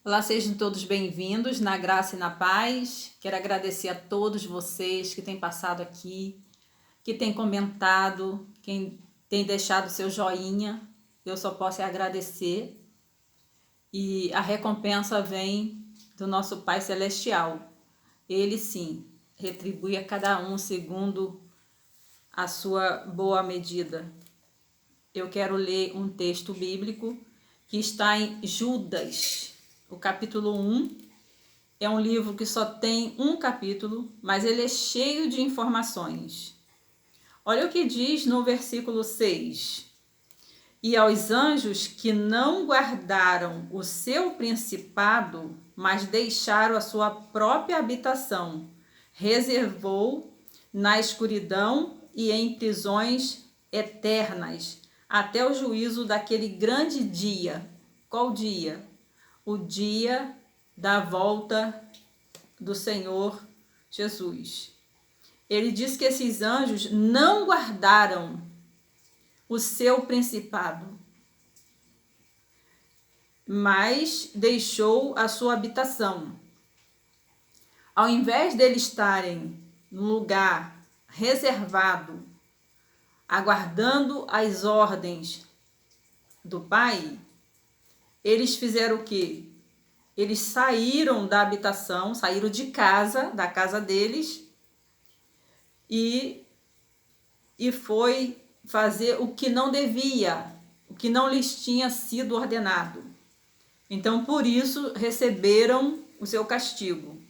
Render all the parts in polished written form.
Olá, sejam todos bem-vindos na graça e na paz. Quero agradecer a todos vocês que têm passado aqui, que têm comentado, quem tem deixado seu joinha. Eu só posso agradecer. E a recompensa vem do nosso Pai Celestial. Ele sim retribui a cada um segundo a sua boa medida. Eu quero ler um texto bíblico que está em Judas. O capítulo 1 é um livro que só tem um capítulo, mas ele é cheio de informações. Olha o que diz no versículo 6. E aos anjos que não guardaram o seu principado, mas deixaram a sua própria habitação, reservou na escuridão e em prisões eternas, até o juízo daquele grande dia. Qual dia? O dia da volta do Senhor Jesus. Ele diz que esses anjos não guardaram o seu principado, mas deixou a sua habitação. Ao invés deles estarem num lugar reservado, aguardando as ordens do Pai, eles fizeram o quê? Eles saíram da habitação, saíram de casa, da casa deles, e foi fazer o que não devia, o que não lhes tinha sido ordenado. Então, por isso, receberam o seu castigo.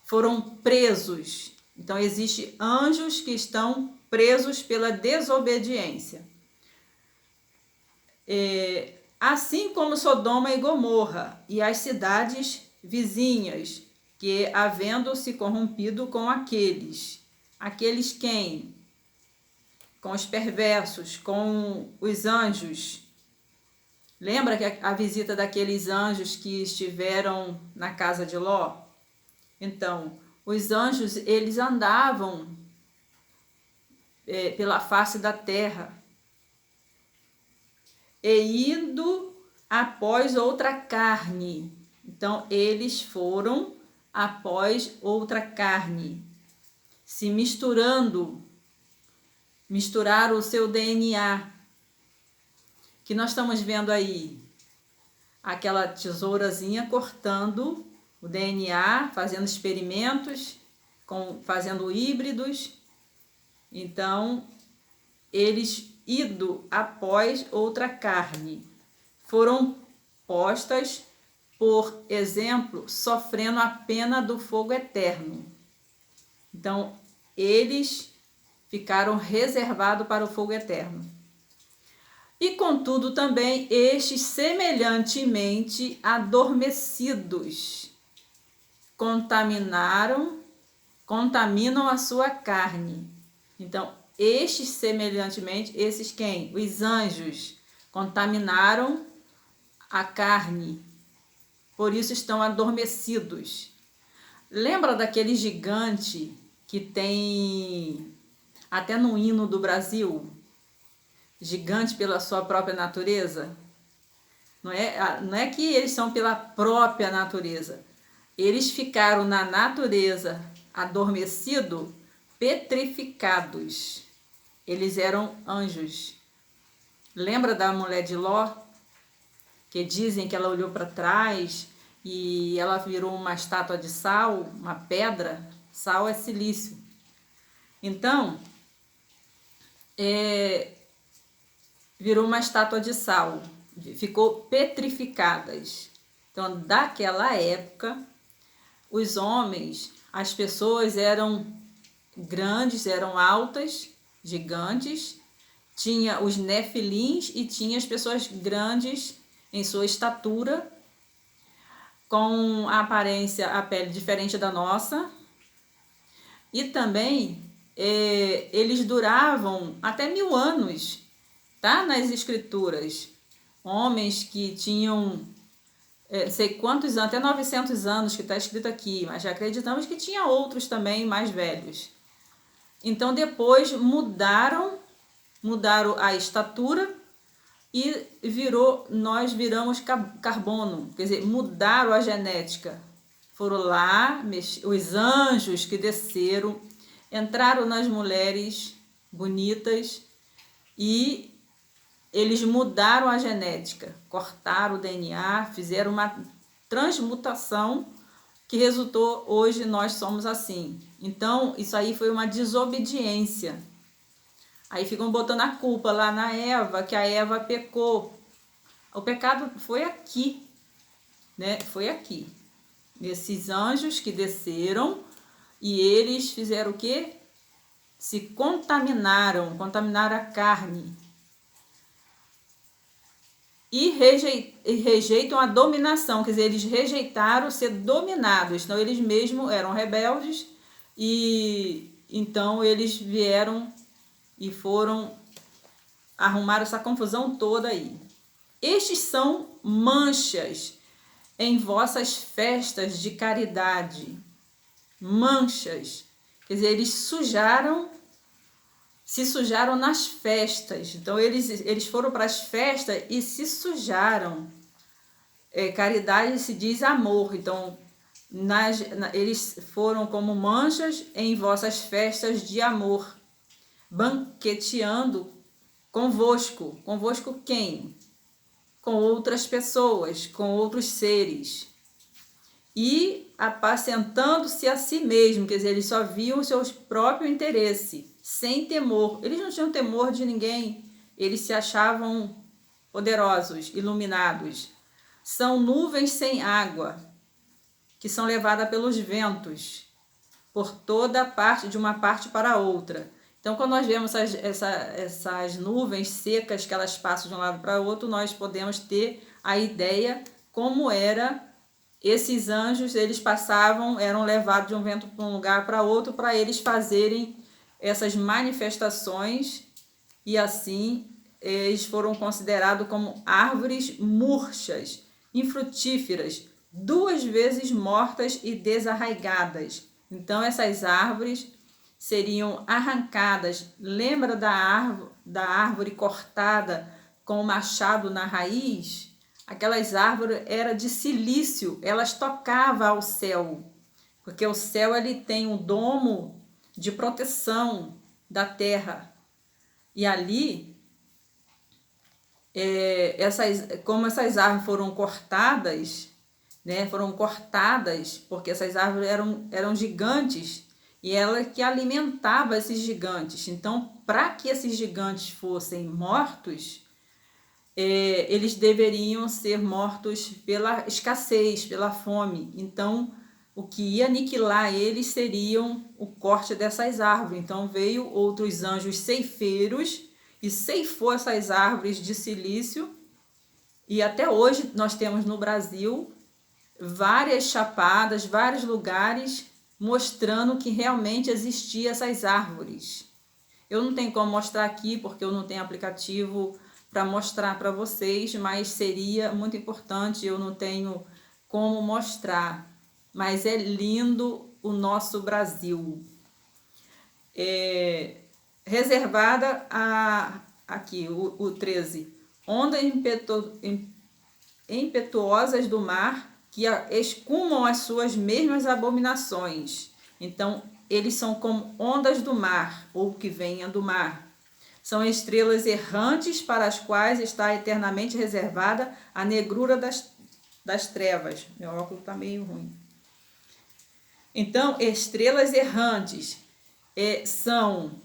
Foram presos. Então, existem anjos que estão presos pela desobediência. Assim como Sodoma e Gomorra e as cidades vizinhas, que havendo se corrompido com aqueles quem? Com os perversos, com os anjos. Lembra que a visita daqueles anjos que estiveram na casa de Ló? Então, os anjos, eles andavam pela face da terra, e indo após outra carne. Então, eles foram após outra carne, se misturaram o seu DNA, que nós estamos vendo aí, aquela tesourazinha cortando o DNA, fazendo experimentos, fazendo híbridos. Então, eles indo após outra carne, foram postas, por exemplo, sofrendo a pena do fogo eterno. Então, eles ficaram reservados para o fogo eterno. E contudo também estes semelhantemente adormecidos contaminam a sua carne. Então, estes semelhantemente, esses quem? Os anjos contaminaram a carne, por isso estão adormecidos. Lembra daquele gigante que tem até no hino do Brasil? Gigante pela sua própria natureza? Não é que eles são pela própria natureza. Eles ficaram na natureza adormecidos, petrificados. Eles eram anjos. Lembra da mulher de Ló? Que dizem que ela olhou para trás e ela virou uma estátua de sal, uma pedra. Sal é silício. Então, virou uma estátua de sal. Ficou petrificadas. Então, daquela época, os homens, as pessoas eram grandes, eram altas, gigantes. Tinha os nefilins e tinha as pessoas grandes em sua estatura, com a aparência, a pele diferente da nossa. E também eles duravam até 1000 anos, tá? Nas escrituras. Homens que tinham sei quantos anos, até 900 anos que está escrito aqui, mas já acreditamos que tinha outros também mais velhos. Então depois mudaram a estatura e nós viramos carbono, quer dizer, mudaram a genética. Foram lá, os anjos que desceram, entraram nas mulheres bonitas e eles mudaram a genética, cortaram o DNA, fizeram uma transmutação que resultou, hoje nós somos assim. Então, isso aí foi uma desobediência. Aí ficam botando a culpa lá na Eva, que a Eva pecou. O pecado foi aqui, né? Foi aqui. Esses anjos que desceram e eles fizeram o quê? Se contaminaram a carne. E rejeitam a dominação, quer dizer, eles rejeitaram ser dominados. Então, eles mesmos eram rebeldes e então eles vieram e foram arrumar essa confusão toda aí. Estes são manchas em vossas festas de caridade. Manchas. Quer dizer, eles se sujaram nas festas. Então, eles foram para as festas e se sujaram. Caridade se diz amor. Então, eles foram como manchas em vossas festas de amor, banqueteando convosco. Convosco quem? Com outras pessoas, com outros seres. E apacentando-se a si mesmo, quer dizer, eles só viam o seu próprio interesse, sem temor. Eles não tinham temor de ninguém, eles se achavam poderosos, iluminados. São nuvens sem água, que são levadas pelos ventos, por toda parte, de uma parte para outra. Então, quando nós vemos essas nuvens secas que elas passam de um lado para o outro, nós podemos ter a ideia como era esses anjos. Eles passavam, eram levados de um vento para um lugar para outro, para eles fazerem essas manifestações, e assim eles foram considerados como árvores murchas, infrutíferas, 2 vezes mortas e desarraigadas. Então, essas árvores seriam arrancadas. Lembra da árvore cortada com o machado na raiz? Aquelas árvores eram de silício, elas tocavam ao céu, porque o céu ele tem um domo de proteção da terra. E ali, como essas árvores foram cortadas, né, porque essas árvores eram gigantes, e ela que alimentava esses gigantes. Então, para que esses gigantes fossem mortos, eles deveriam ser mortos pela escassez, pela fome. Então, o que ia aniquilar eles seriam o corte dessas árvores. Então, veio outros anjos ceifeiros e ceifou essas árvores de silício. E até hoje nós temos no Brasil várias chapadas, vários lugares mostrando que realmente existiam essas árvores. Eu não tenho como mostrar aqui porque eu não tenho aplicativo para mostrar para vocês, mas seria muito importante. Eu não tenho como mostrar, mas é lindo o nosso Brasil. Reservada aqui o 13, ondas impetuosas do mar que escumam as suas mesmas abominações. Então, eles são como ondas do mar, ou que venham do mar. São estrelas errantes para as quais está eternamente reservada a negrura das trevas. Meu óculos está meio ruim. Então, estrelas errantes são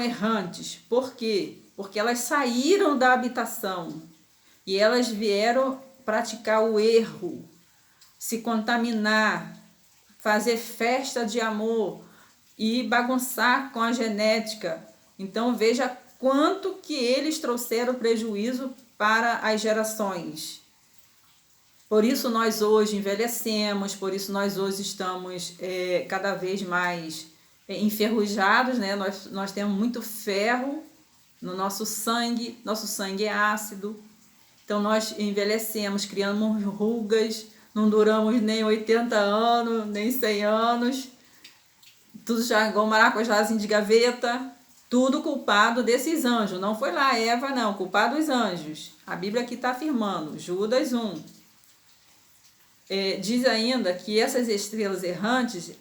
errantes. Por quê? Porque elas saíram da habitação e elas vieram praticar o erro, se contaminar, fazer festa de amor e bagunçar com a genética. Então, veja quanto que eles trouxeram prejuízo para as gerações. Por isso nós hoje envelhecemos, por isso nós hoje estamos cada vez mais enferrujados, né? Nós temos muito ferro no nosso sangue é ácido. Então, nós envelhecemos, criamos rugas, não duramos nem 80 anos, nem 100 anos. Tudo já igual maracojazinho de gaveta. Tudo culpado desses anjos. Não foi lá Eva, não. Culpado dos anjos. A Bíblia aqui está afirmando. Judas 1. Diz ainda que essas estrelas errantes,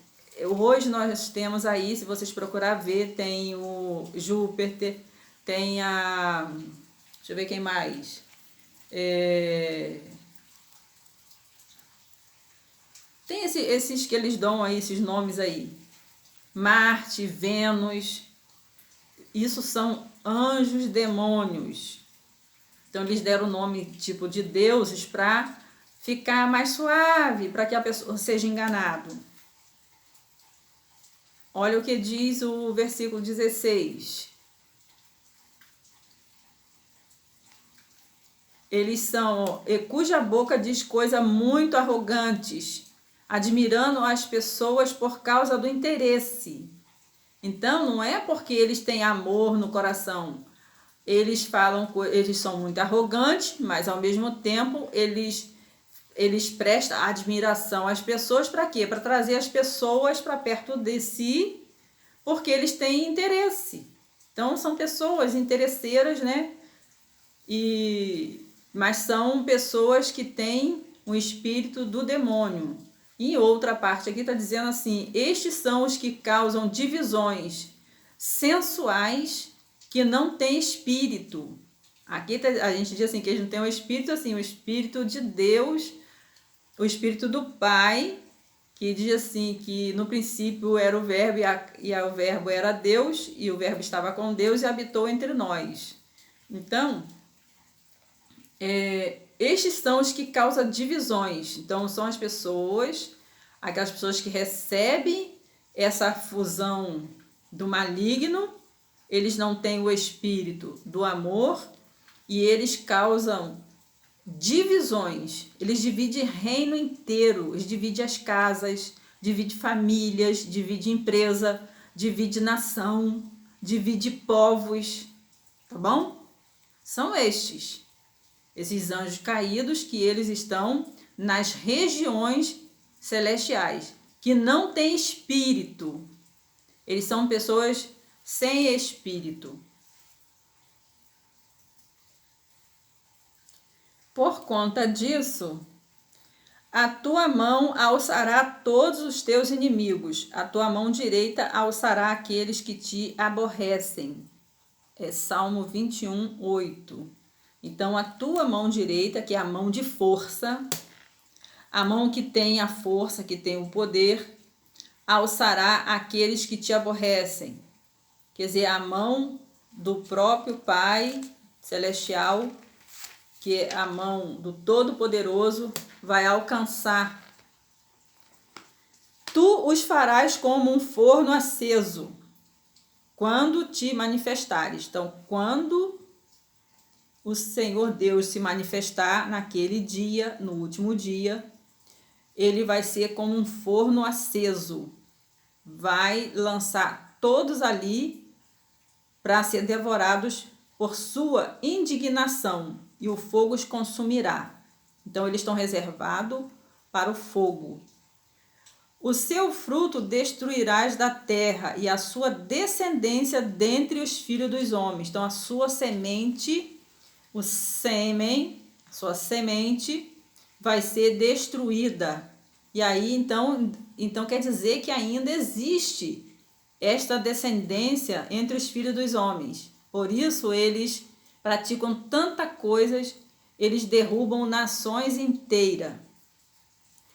hoje nós temos aí, se vocês procurar ver, tem o Júpiter, tem a... Deixa eu ver quem mais. Tem esses que eles dão aí, esses nomes aí. Marte, Vênus. Isso são anjos demônios. Então eles deram o nome tipo de deuses para ficar mais suave, para que a pessoa seja enganada. Olha o que diz o versículo 16. Eles são, cuja boca diz coisas muito arrogantes, admirando as pessoas por causa do interesse. Então, não é porque eles têm amor no coração. Eles falam, eles são muito arrogantes, mas ao mesmo tempo eles prestam admiração às pessoas para quê? Para trazer as pessoas para perto de si, porque eles têm interesse. Então, são pessoas interesseiras, né? Mas são pessoas que têm um espírito do demônio. Em outra parte aqui está dizendo assim: estes são os que causam divisões sensuais que não têm espírito. Aqui a gente diz assim, que eles não têm um espírito assim, o espírito de Deus, o espírito do Pai, que diz assim, que no princípio era o verbo e o verbo era Deus, e o verbo estava com Deus e habitou entre nós. Então, estes são os que causam divisões. Então, são as pessoas, aquelas pessoas que recebem essa fusão do maligno, eles não têm o espírito do amor e eles causam divisões. Eles dividem reino inteiro, eles dividem as casas, dividem famílias, dividem empresa, dividem nação, dividem povos, tá bom? São esses anjos caídos, que eles estão nas regiões celestiais, que não têm espírito. Eles são pessoas sem espírito. Por conta disso, a tua mão alçará todos os teus inimigos, a tua mão direita alçará aqueles que te aborrecem. É Salmo 21, 8. Então, a tua mão direita, que é a mão de força, a mão que tem a força, que tem o poder, alçará aqueles que te aborrecem. Quer dizer, a mão do próprio Pai Celestial, que é a mão do Todo-Poderoso, vai alcançar. Tu os farás como um forno aceso, quando te manifestares. Então, quando o Senhor Deus se manifestar naquele dia, no último dia, ele vai ser como um forno aceso. Vai lançar todos ali para ser devorados por sua indignação, e o fogo os consumirá. Então, eles estão reservados para o fogo. O seu fruto destruirás da terra, e a sua descendência dentre os filhos dos homens. Então, a sua semente, o sêmen, sua semente vai ser destruída. E aí, então quer dizer que ainda existe esta descendência entre os filhos dos homens. Por isso, eles praticam tantas coisas, eles derrubam nações inteiras.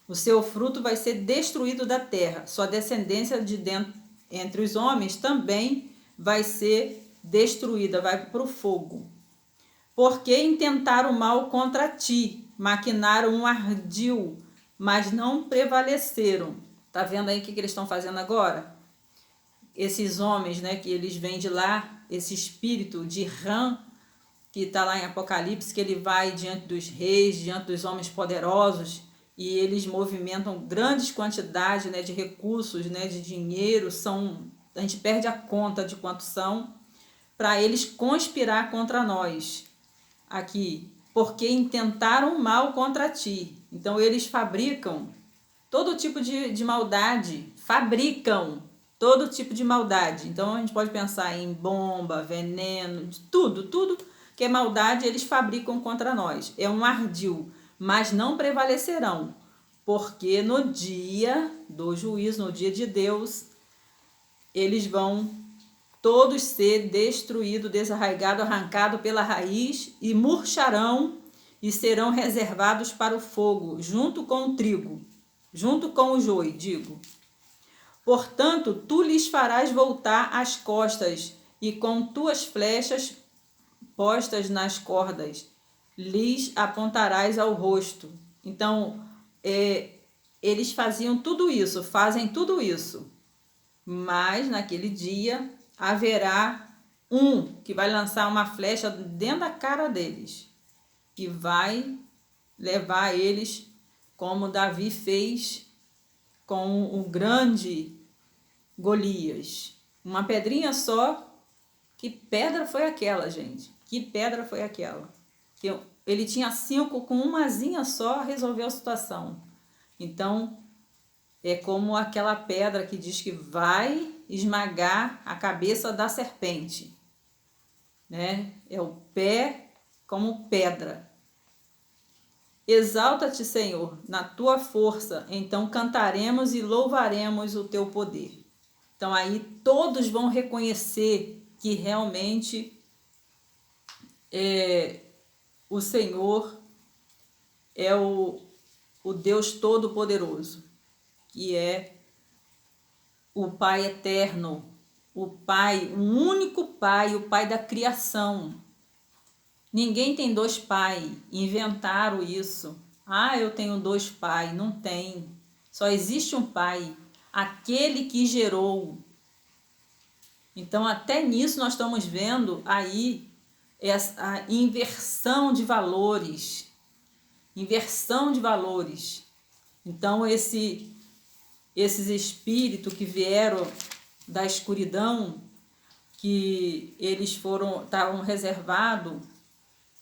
O seu fruto vai ser destruído da terra. Sua descendência de dentro, entre os homens, também vai ser destruída, vai para o fogo. Porque intentaram mal contra ti, maquinaram um ardil, mas não prevaleceram. Tá vendo aí o que eles estão fazendo agora? Esses homens, né, que eles vêm de lá, esse espírito de Ram, que está lá em Apocalipse, que ele vai diante dos reis, diante dos homens poderosos, e eles movimentam grandes quantidades, né, de recursos, né, de dinheiro, a gente perde a conta de quantos são, para eles conspirar contra nós aqui, porque intentaram mal contra ti. Então eles fabricam todo tipo de maldade, fabricam todo tipo de maldade. Então a gente pode pensar em bomba, veneno, tudo que é maldade eles fabricam contra nós. É um ardil, mas não prevalecerão, porque no dia do juízo, no dia de Deus, eles vão todos ser destruídos, desarraigados, arrancados pela raiz e murcharão e serão reservados para o fogo, junto com o trigo, junto com o joio, digo. Portanto, tu lhes farás voltar as costas, e com tuas flechas postas nas cordas, lhes apontarás ao rosto. Então, eles faziam tudo isso, fazem tudo isso. Mas naquele dia haverá um que vai lançar uma flecha dentro da cara deles e vai levar eles, como Davi fez com o grande Golias. Uma pedrinha só. Que pedra foi aquela, gente? Que pedra foi aquela? Ele tinha 5, com umazinha só resolveu a situação. Então, é como aquela pedra que diz que vai esmagar a cabeça da serpente, né? É o pé como pedra. Exalta-te, Senhor, na tua força, então cantaremos e louvaremos o teu poder. Então aí todos vão reconhecer que realmente o Senhor é o Deus Todo-Poderoso, que é o Pai eterno, o Pai, o único Pai, o Pai da criação. Ninguém tem 2 pais, inventaram isso. Eu tenho 2 pais, não tem. Só existe um Pai, aquele que gerou. Então, até nisso nós estamos vendo aí essa inversão de valores. Inversão de valores. Então, esses espíritos que vieram da escuridão, que eles estavam reservados,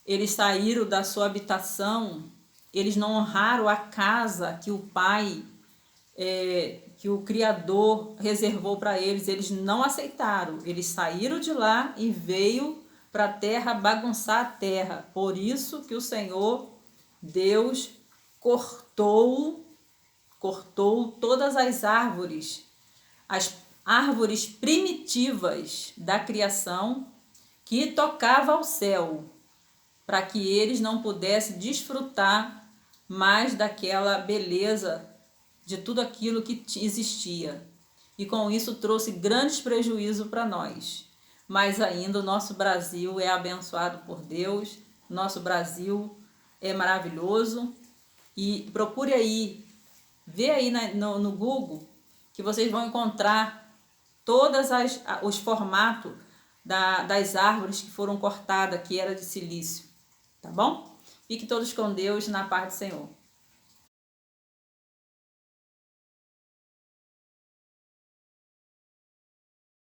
eles saíram da sua habitação, eles não honraram a casa que o Pai, que o Criador reservou para eles não aceitaram. Eles saíram de lá e veio para a terra bagunçar a terra. Por isso que o Senhor, Deus, cortou todas as árvores primitivas da criação que tocava ao céu, para que eles não pudessem desfrutar mais daquela beleza de tudo aquilo que existia. E com isso trouxe grandes prejuízos para nós. Mas ainda o nosso Brasil é abençoado por Deus, nosso Brasil é maravilhoso. E procure aí, vê aí no Google, que vocês vão encontrar todos os formatos das árvores que foram cortadas, que era de silício. Tá bom? Fiquem todos com Deus, na paz do Senhor.